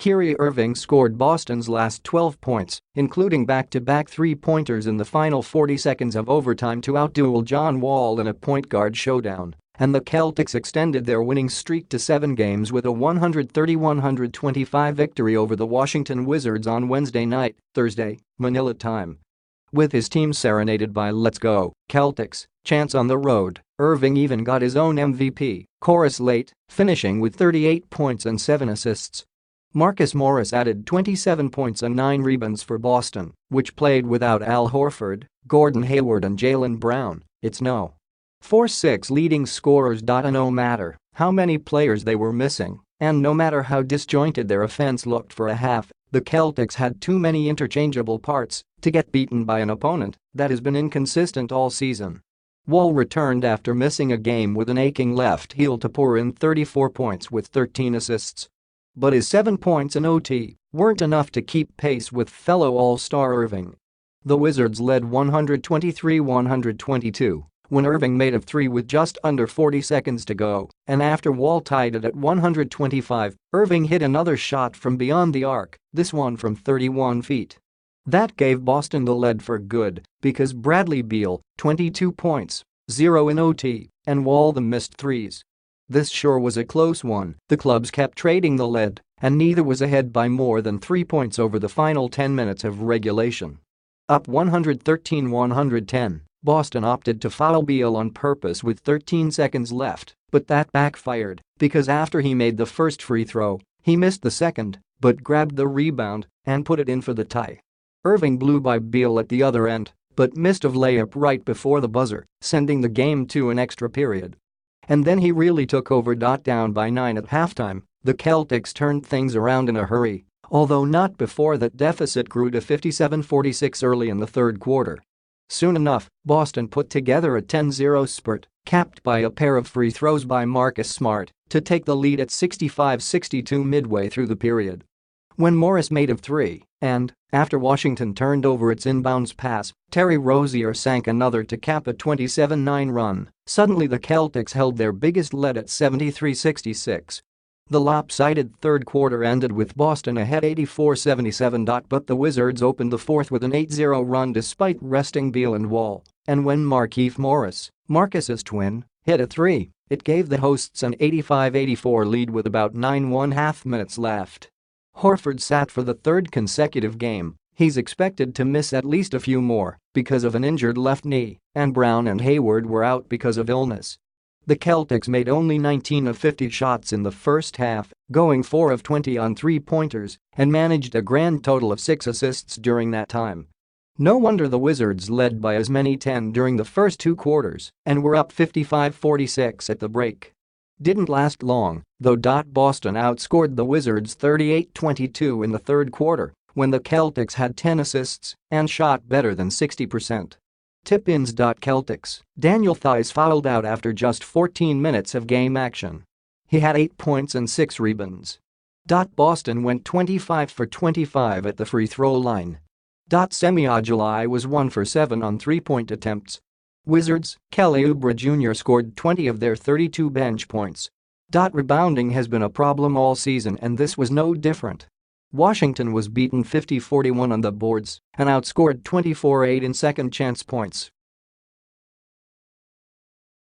Kyrie Irving scored Boston's last 12 points, including back-to-back three-pointers in the final 40 seconds of overtime to outduel John Wall in a point guard showdown, and the Celtics extended their winning streak to 7 games with a 130-125 victory over the Washington Wizards on Wednesday night, Thursday, Manila time. With his team serenaded by "Let's Go, Celtics" chants on the road, Irving even got his own MVP chorus late, finishing with 38 points and 7 assists. Marcus Morris added 27 points and 9 rebounds for Boston, which played without Al Horford, Gordon Hayward and Jaylen Brown. It's no. 4-6 leading scorers. And no matter how many players they were missing, and no matter how disjointed their offense looked for a half, the Celtics had too many interchangeable parts to get beaten by an opponent that has been inconsistent all season. Wall returned after missing a game with an aching left heel to pour in 34 points with 13 assists. But his 7 points in OT weren't enough to keep pace with fellow All-Star Irving. The Wizards led 123-122 when Irving made a 3 with just under 40 seconds to go, and after Wall tied it at 125, Irving hit another shot from beyond the arc, this one from 31 feet. That gave Boston the lead for good because Bradley Beal, 22 points, 0 in OT, and Wall the missed threes. This sure was a close one. The clubs kept trading the lead, and neither was ahead by more than 3 points over the final 10 minutes of regulation. Up 113-110, Boston opted to foul Beal on purpose with 13 seconds left, but that backfired because after he made the first free throw, he missed the second, but grabbed the rebound and put it in for the tie. Irving blew by Beal at the other end, but missed a layup right before the buzzer, sending the game to an extra period. And then he really took over. Down by 9 at halftime, the Celtics turned things around in a hurry, although not before that deficit grew to 57-46 early in the third quarter. Soon enough, Boston put together a 10-0 spurt, capped by a pair of free throws by Marcus Smart, to take the lead at 65-62 midway through the period. When Morris made a 3, and, after Washington turned over its inbounds pass, Terry Rozier sank another to cap a 27-9 run, suddenly the Celtics held their biggest lead at 73-66. The lopsided third quarter ended with Boston ahead 84-77. But the Wizards opened the fourth with an 8-0 run despite resting Beal and Wall, and when Markieff Morris, Marcus's twin, hit a 3, it gave the hosts an 85-84 lead with about 9.5 minutes left. Horford sat for the third consecutive game. He's expected to miss at least a few more because of an injured left knee, and Brown and Hayward were out because of illness. The Celtics made only 19 of 50 shots in the first half, going 4 of 20 on three-pointers, and managed a grand total of 6 assists during that time. No wonder the Wizards led by as many 10 during the first 2 quarters and were up 55-46 at the break. Didn't last long, though. Boston outscored the Wizards 38-22 in the third quarter when the Celtics had 10 assists and shot better than 60%. Tip-ins. Celtics, Daniel Theis fouled out after just 14 minutes of game action. He had 8 points and 6 rebounds. Boston went 25 for 25 at the free throw line. Semi Ojeleye was 1 for 7 on 3-point attempts. Wizards, Kelly Oubre Jr. scored 20 of their 32 bench points. Rebounding has been a problem all season and this was no different. Washington was beaten 50-41 on the boards and outscored 24-8 in second chance points